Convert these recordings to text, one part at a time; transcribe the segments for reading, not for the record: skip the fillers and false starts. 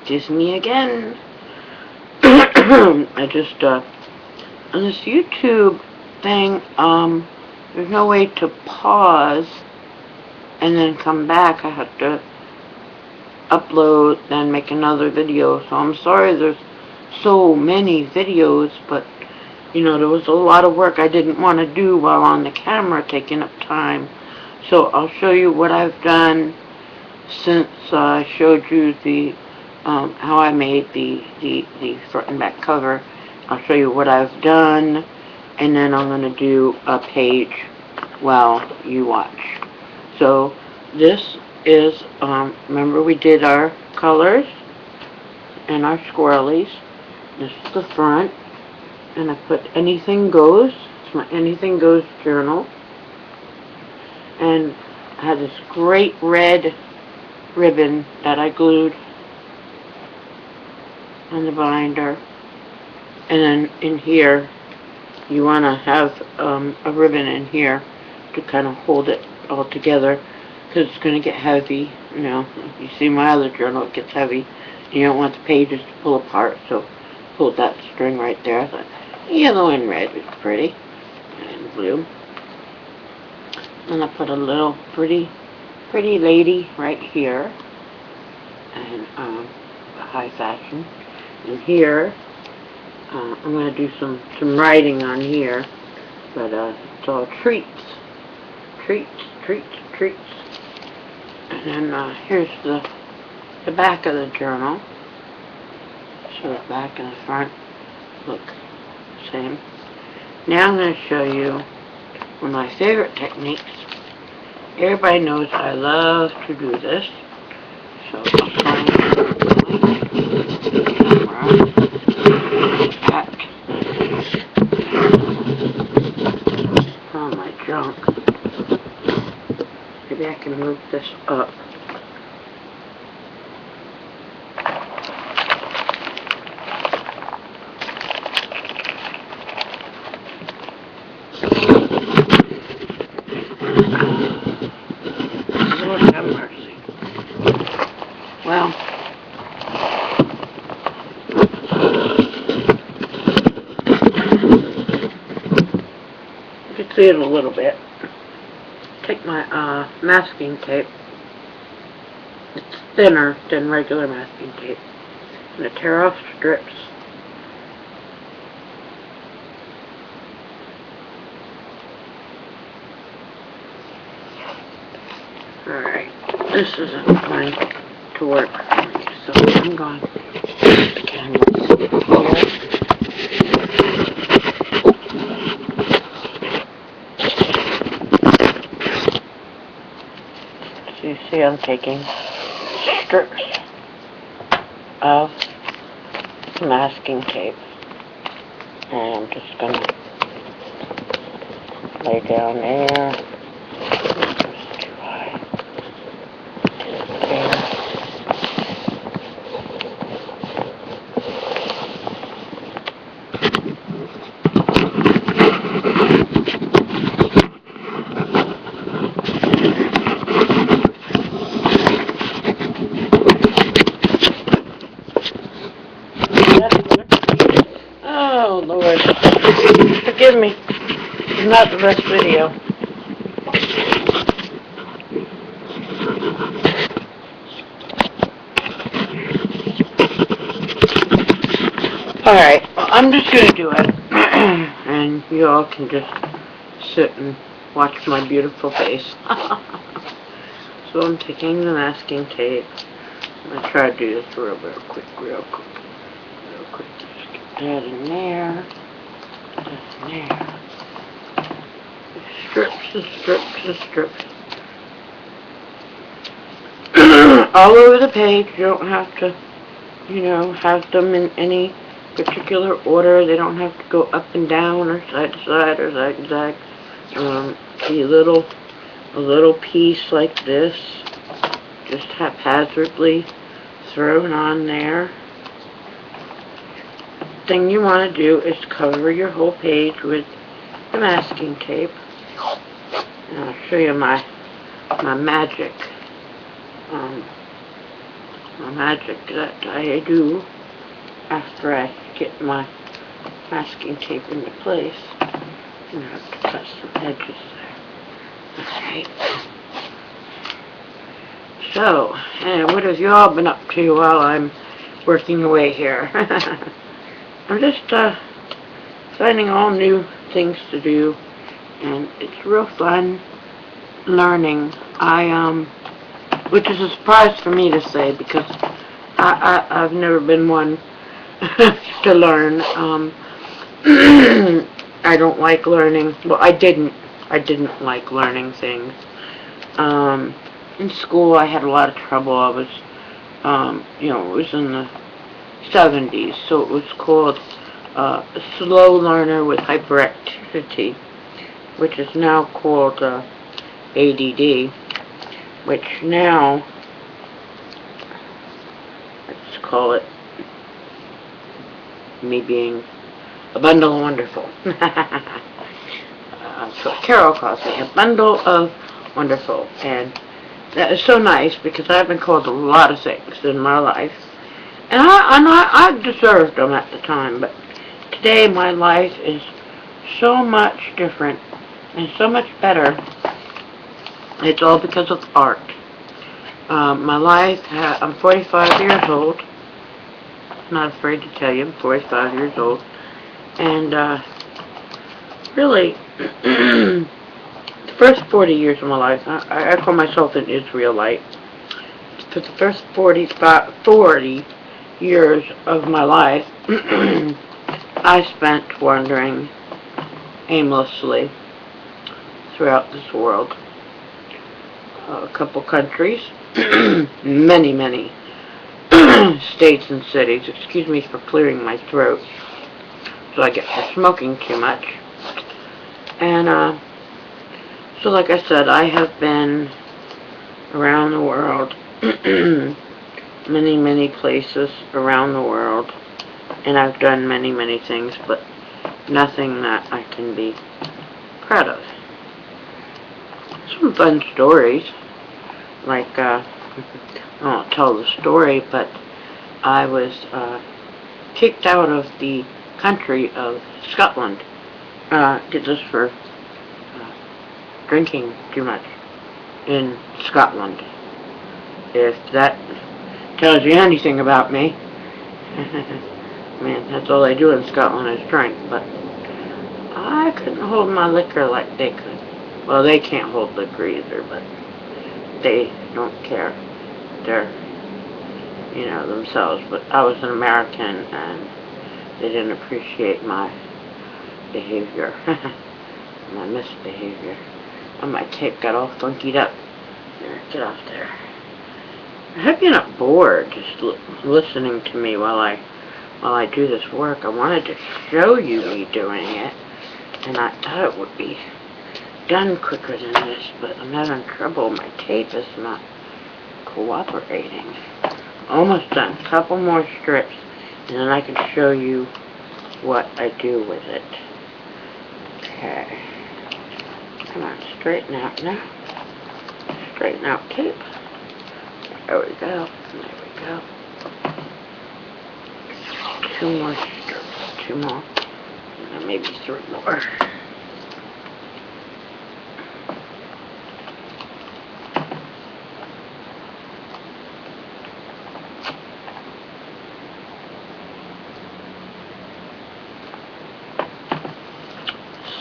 Disney again. I just, on this YouTube thing, there's no way to pause and then come back. I have to upload, then make another video. So I'm sorry there's so many videos, but, there was a lot of work I didn't want to do while on the camera, taking up time. So I'll show you what I've done since I showed you the how I made the front and back cover. I'll show you what I've done, and then I'm going to do a page while you watch. So this is, remember we did our colors and our squirrelies. This is the front, and I put Anything Goes. It's my Anything Goes journal. And I had this great red ribbon that I glued on the binder. And then in here, you want to have a ribbon in here to kind of hold it all together, because it's going to get heavy. You see my other journal, it gets heavy. You don't want the pages to pull apart, so hold that string right there. I thought yellow and red is pretty, and blue. And I put a little pretty lady right here, and high fashion. And here, I'm going to do some writing on here, but it's all treats. And then here's the back of the journal. So the back and the front look the same. Now I'm going to show you one of my favorite techniques. Everybody knows I love to do this. So I'll find my camera back from my junk. Maybe I can move this up. Lord have mercy. Well, you can see it a little bit. Take my masking tape. It's thinner than regular masking tape. I'm going to tear off strips. Alright, this isn't going to work for me, so I'm going to put the canvas here. So you see I'm taking strips of masking tape, and I'm just going to lay down there. Oh, Lord. Forgive me. It's not the best video. Alright, well, I'm just going to do it. And you all can just sit and watch my beautiful face. So I'm taking the masking tape. I'm going to try to do this real quick. Just get that in there. That in there. Strips. All over the page. You don't have to, have them in any particular order. They don't have to go up and down or side to side or zigzag. See a little piece like this, just haphazardly thrown on there. The thing you want to do is cover your whole page with the masking tape. And I'll show you my magic magic that I do after I get my masking tape into place. I'm gonna have to cut some edges there. Alright. So, what have you all been up to while I'm working away here? I'm just finding all new things to do, and it's real fun learning. Which is a surprise for me to say, because I've never been one to learn. I don't like learning. Well, I didn't like learning things. In school, I had a lot of trouble. I was, it was in the 70s, so it was called a slow learner with hyperactivity, which is now called ADD, which now, let's call it me being a bundle of wonderful. That's what Carol calls me, a bundle of wonderful, and that is so nice, because I've been called a lot of things in my life, and I deserved them at the time, but today my life is so much different and so much better. It's all because of art. My life, I'm 45 years old. Not afraid to tell you, I'm 45 years old. And really, the first 40 years of my life, I call myself an Israelite. For the first 40 years of my life, I spent wandering aimlessly throughout this world. A couple countries, many states and cities. Excuse me for clearing my throat, so I get for smoking too much. And so like I said, I have been around the world, many places around the world, and I've done many things, but nothing that I can be proud of. Some fun stories, like, I won't tell the story, but I was kicked out of the country of Scotland. Did this for drinking too much in Scotland. If that tells you anything about me. Man, that's all they do in Scotland is drink, but I couldn't hold my liquor like they could. Well, they can't hold liquor either, but they don't care. They're, themselves. But I was an American, and they didn't appreciate my behavior. My misbehavior. And my tape got all funkied up. There, get off there. I hope you're not bored just listening to me while I do this work. I wanted to show you me doing it, and I thought it would be done quicker than this, but I'm having trouble. My tape is not cooperating. Almost done. Couple more strips, and then I can show you what I do with it. Okay. Come on, straighten out now. Straighten out tape. There we go. There we go. 2 more strips. 2 more. And then maybe 3 more.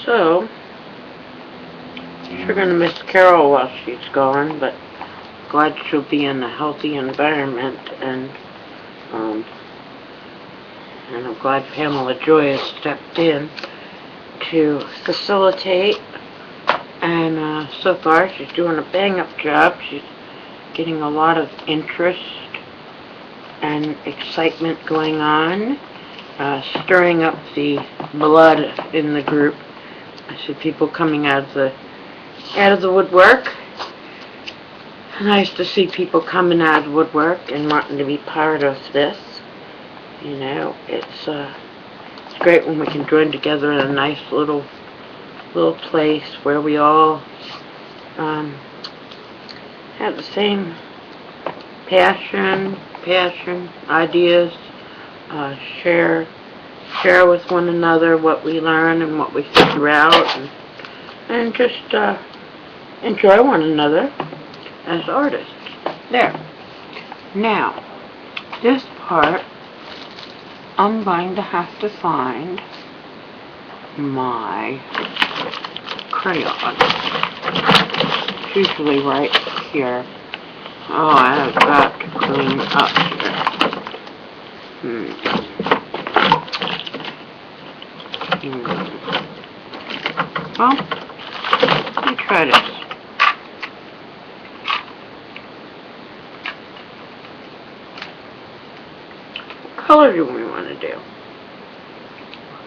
So, sure gonna miss Carol while she's gone, but glad she'll be in a healthy environment, and I'm glad Pamela Joy has stepped in to facilitate, and so far she's doing a bang-up job. She's getting a lot of interest and excitement going on, stirring up the blood in the group. I see people coming out of the woodwork. Nice to see people coming out of the woodwork and wanting to be part of this. It's great when we can join together in a nice little place where we all have the same passion passion, ideas, share with one another what we learn and what we figure out, and just enjoy one another as artists. There. Now, this part, I'm going to have to find my crayon. It's usually right here. Oh, I have got to clean up here. Well, let me try this. What color do we want to do?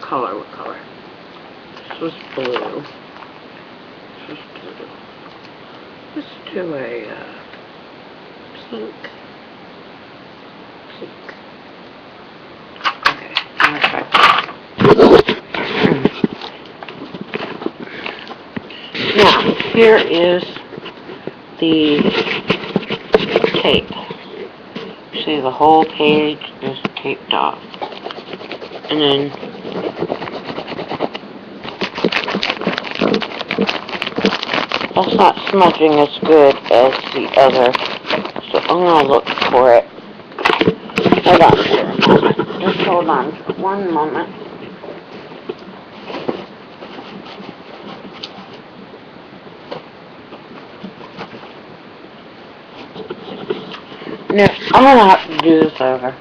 What color? This was blue. This was blue. Let's do a pink. Okay, I'm gonna try that. Now, here is the tape. See, the whole page is taped off. And then that's not smudging as good as the other, so I'm going to look for it. Hold on for a moment. Just hold on for 1 moment. Now, I'm going to have to do this over.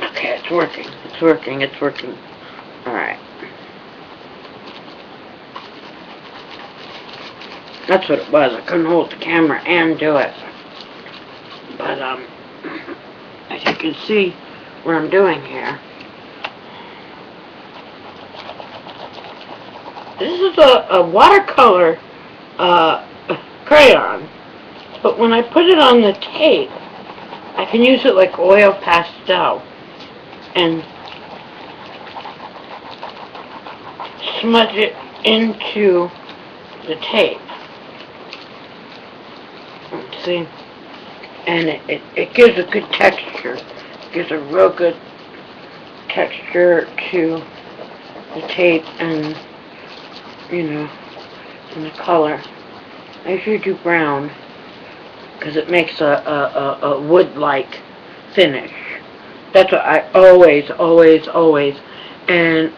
Okay, it's working. Alright. That's what it was. I couldn't hold the camera and do it. But, as you can see what I'm doing here. This is a watercolor crayon. But when I put it on the tape, I can use it like oil pastel and smudge it into the tape. See? And it gives a good texture. It gives a real good texture to the tape and, you know, and the color. I usually do brown because it makes a wood-like finish. That's what I always, and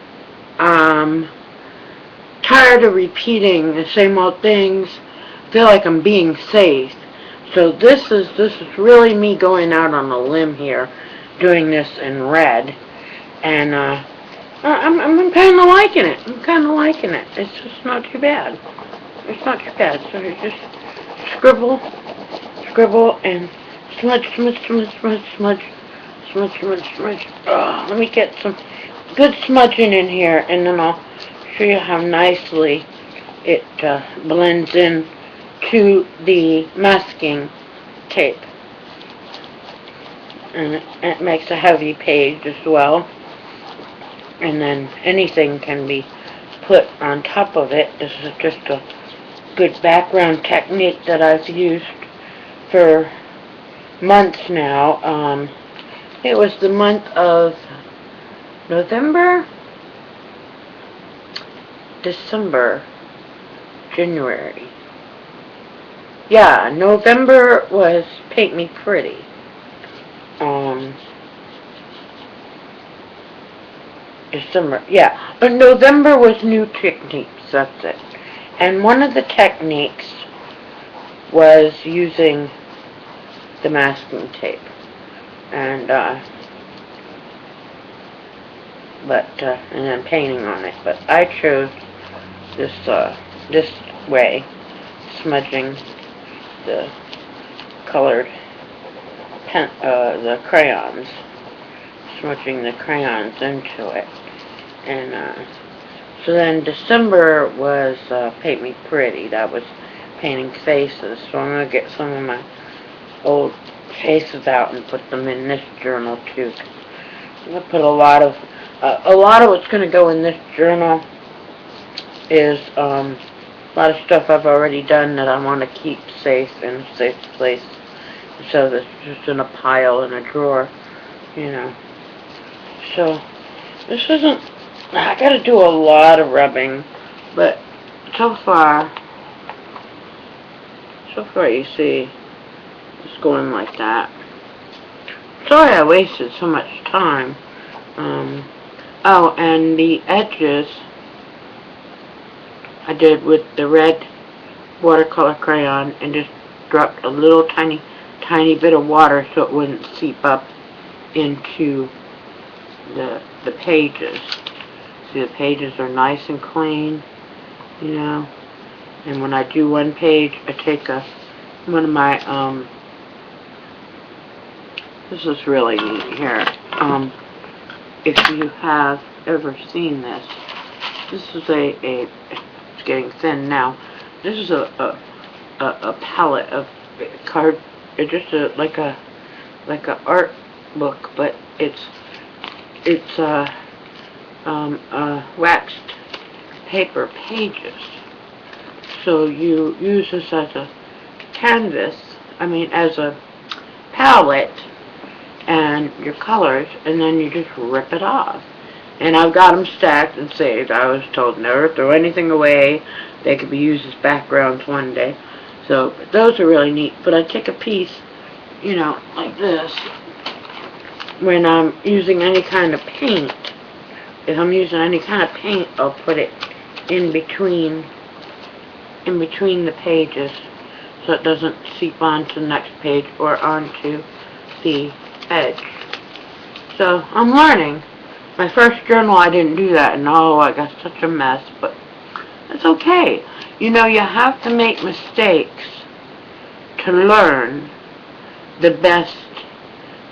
I'm tired of repeating the same old things. I feel like I'm being safe. So this is really me going out on a limb here, doing this in red, and I'm kind of liking it. It's just not too bad. So you just scribble, and smudge. Oh, let me get some good smudging in here, and then I'll show you how nicely it blends in to the masking tape. And it makes a heavy page as well. And then anything can be put on top of it. This is just a good background technique that I've used for months now. It was the month of November, December, January. Yeah, November was Paint Me Pretty. December, yeah. But November was New Techniques, that's it. And one of the techniques was using the masking tape. And, and then painting on it. But I chose this way, smudging the colored the crayons, smudging the crayons into it, and So then December was Paint Me Pretty. That was painting faces. So I'm going to get some of my old faces out and put them in this journal too. I'm going to put a lot of what's going to go in this journal is a lot of stuff I've already done that I want to keep safe in a safe place. So that's just in a pile in a drawer, you know. So this isn't, I gotta do a lot of rubbing, but so far you see, it's going like that. Sorry I wasted so much time. Oh, and the edges I did with the red watercolor crayon and just dropped a little tiny bit of water so it wouldn't seep up into the pages. See, the pages are nice and clean, you know. And when I do one page, I take one of my this is really neat here. If you have ever seen this, this is it's getting thin now. This is a palette of card, just like a art book, but it's waxed paper pages. So you use this as a canvas, as a palette, and your colors, and then you just rip it off. And I've got them stacked and saved. I was told never throw anything away. They could be used as backgrounds one day. So those are really neat. But I take a piece, like this, when I'm using any kind of paint. If I'm using any kind of paint, I'll put it in between the pages so it doesn't seep onto the next page or onto the edge. So I'm learning. My first journal I didn't do that, and I got such a mess, but it's okay. You have to make mistakes to learn the best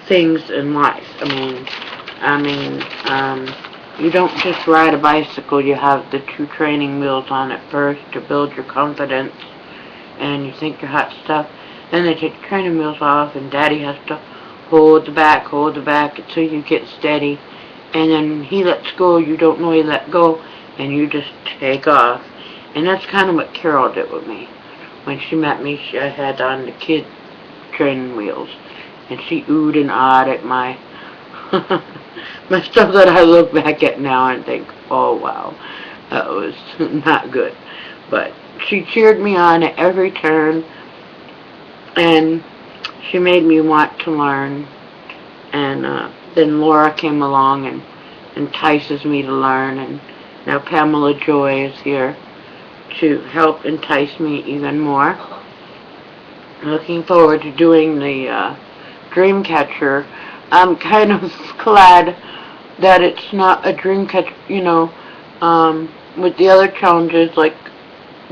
things in life. You don't just ride a bicycle. You have the 2 training wheels on it first to build your confidence, and you think you're hot stuff. Then they take the training wheels off, and Daddy has to hold the back until you get steady. And then he lets go, you don't know he let go, and you just take off. And that's kind of what Carol did with me. When she met me, I had on the kid training wheels, and she oohed and awed at my my stuff that I look back at now and think, oh wow, that was not good. But she cheered me on at every turn, and she made me want to learn. And then Laura came along and entices me to learn, and now Pamela Joy is here to help entice me even more. I'm looking forward to doing the Dreamcatcher. I'm kind of glad that it's not a Dreamcatcher, with the other challenges, like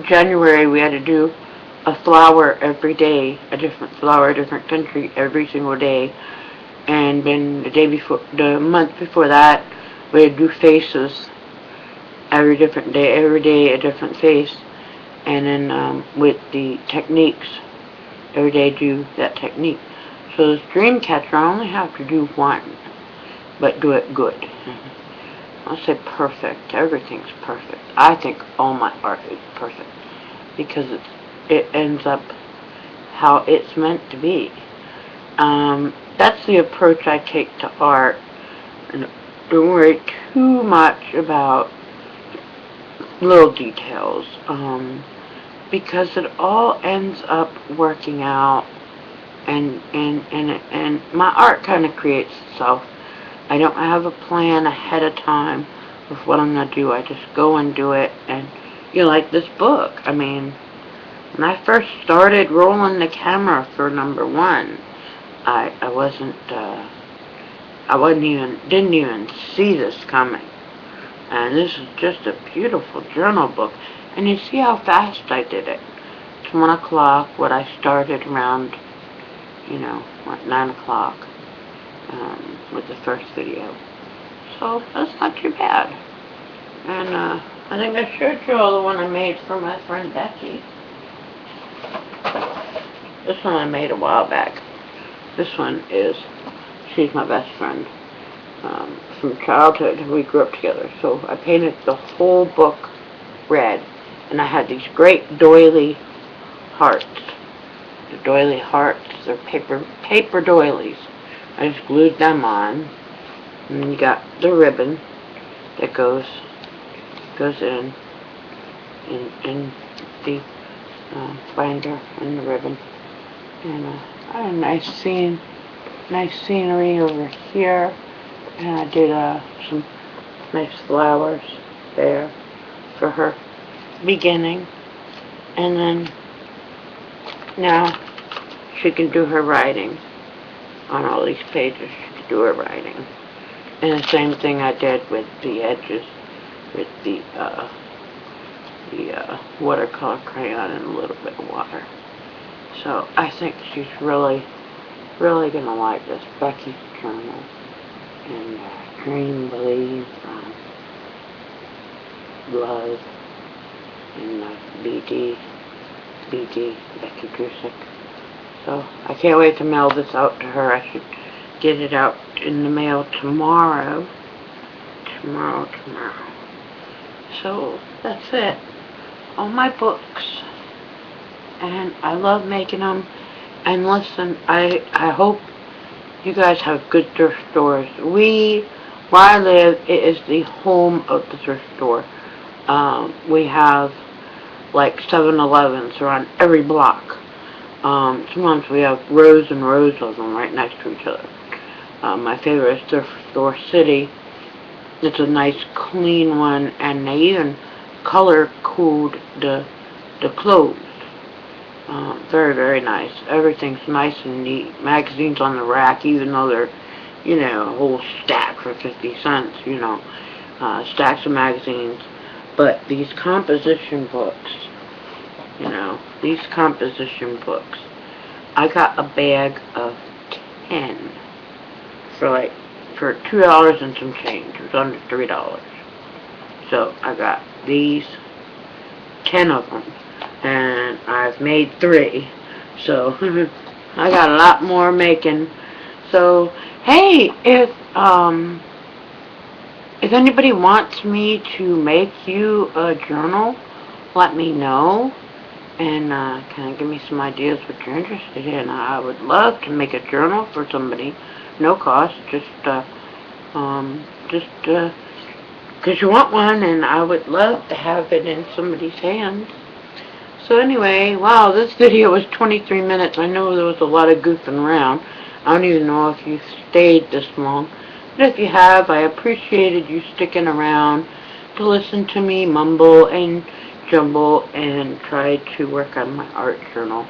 January we had to do a flower every day, a different flower, a different country every single day. And then the month before that, we'd do faces every day a different face. And then with the techniques, every day do that technique. So this Dreamcatcher, I only have to do one, but do it good. I'll say perfect. Everything's perfect. I think all my art is perfect because it ends up how it's meant to be. That's the approach I take to art, and don't worry too much about little details, because it all ends up working out, and my art kind of creates itself. I don't have a plan ahead of time of what I'm going to do. I just go and do it, and like this book. When I first started rolling the camera for number 1, I didn't even see this coming. And this is just a beautiful journal book. And you see how fast I did it. It's 1 o'clock, what I started around, 9 o'clock with the first video. So that's not too bad. And I think I showed you all the one I made for my friend Becky. This one I made a while back. This one is, she's my best friend from childhood. We grew up together. So I painted the whole book red. And I had these great doily hearts. The doily hearts, they're paper doilies. I just glued them on. And then you got the ribbon that goes in the binder and the ribbon. And I had a nice scenery over here. And I did some nice flowers there for her beginning. And then now she can do her writing on all these pages. She can do her writing. And the same thing I did with the edges, with the watercolor crayon and a little bit of water. So I think she's really gonna like this Becky's journal. And Dream, Believe, Love, and BD, Becky Drusick. So I can't wait to mail this out to her. I should get it out in the mail tomorrow. Tomorrow. So that's it. All my books. And I love making them. And listen, I hope you guys have good thrift stores. Where I live, it is the home of the thrift store. We have like 7-Elevens around every block. Sometimes we have rows and rows of them right next to each other. My favorite is Thrift Store City. It's a nice clean one, and they even color code the clothes. Very nice. Everything's nice and neat. Magazines on the rack, even though they're, a whole stack for 50 cents, stacks of magazines. But these composition books, I got a bag of 10 for $2 and some change. It was under $3. So I got these 10 of them, and I've made 3. So I got a lot more making. So hey, if anybody wants me to make you a journal, let me know. And kind of give me some ideas what you're interested in. I would love to make a journal for somebody, no cost, just because you want one, and I would love to have it in somebody's hands. So anyway, wow, this video was 23 minutes. I know there was a lot of goofing around. I don't even know if you stayed this long. But if you have, I appreciated you sticking around to listen to me mumble and jumble and try to work on my art journal.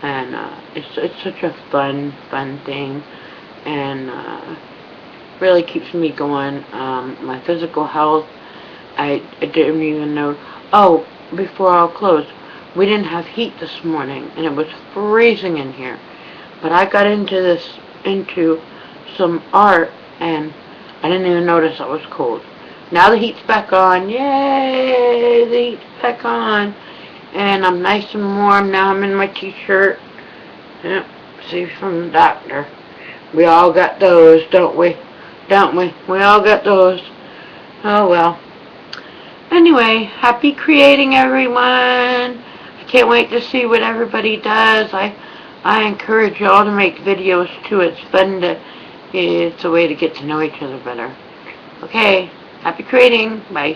And it's such a fun thing, and really keeps me going. My physical health, I didn't even know. Oh, before I'll close, we didn't have heat this morning, and it was freezing in here. But I got into some art, and I didn't even notice it was cold. Now the heat's back on. Yay! The heat's back on. And I'm nice and warm. Now I'm in my t-shirt. Yep. See, from the doctor. We all got those, don't we? Don't we? We all got those. Oh, well. Anyway, happy creating, everyone. I can't wait to see what everybody does. I encourage you all to make videos, too. It's fun to... It's a way to get to know each other better. Okay. Happy creating. Bye.